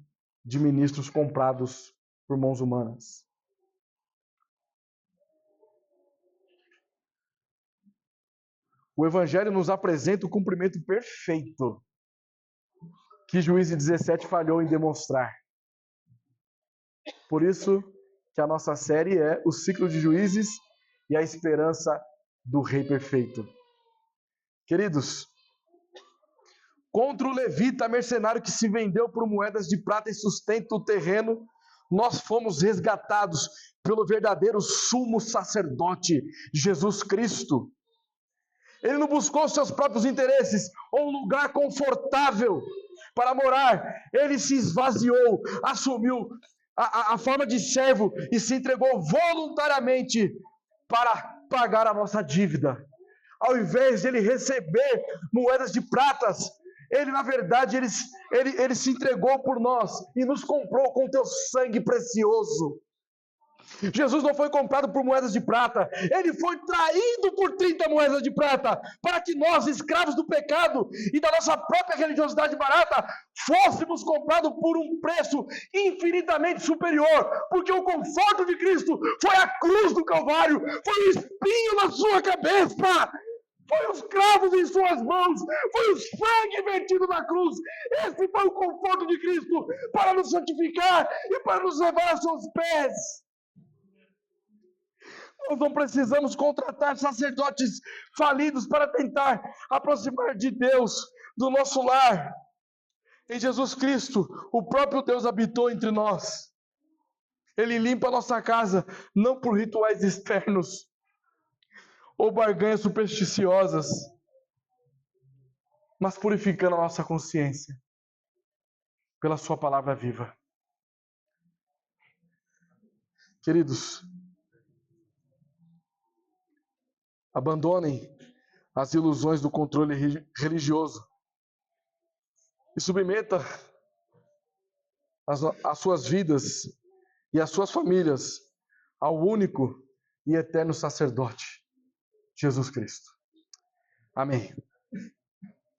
de ministros comprados por mãos humanas. O Evangelho nos apresenta o cumprimento perfeito que Juízes 17 falhou em demonstrar. Por isso que a nossa série é o ciclo de Juízes e a esperança do Rei Perfeito. Queridos, contra o levita mercenário que se vendeu por moedas de prata e sustenta o terreno, nós fomos resgatados pelo verdadeiro sumo sacerdote, Jesus Cristo. Ele não buscou seus próprios interesses ou um lugar confortável para morar. Ele se esvaziou, assumiu a forma de servo e se entregou voluntariamente para pagar a nossa dívida. Ao invés de ele receber moedas de pratas, ele, na verdade, ele se entregou por nós e nos comprou com teu sangue precioso. Jesus não foi comprado por moedas de prata, ele foi traído por 30 moedas de prata, para que nós, escravos do pecado e da nossa própria religiosidade barata, fôssemos comprados por um preço infinitamente superior, porque o conforto de Cristo foi a cruz do Calvário, foi o espinho na sua cabeça, foi os cravos em suas mãos, foi o sangue vertido na cruz. Esse foi o conforto de Cristo para nos santificar e para nos levar a seus pés. Nós não precisamos contratar sacerdotes falidos para tentar aproximar de Deus, do nosso lar. Em Jesus Cristo, o próprio Deus habitou entre nós. Ele limpa a nossa casa, não por rituais externos ou barganhas supersticiosas, mas purificando a nossa consciência pela sua palavra viva. Queridos, abandonem as ilusões do controle religioso e submeta as suas vidas e as suas famílias ao único e eterno sacerdote, Jesus Cristo. Amém.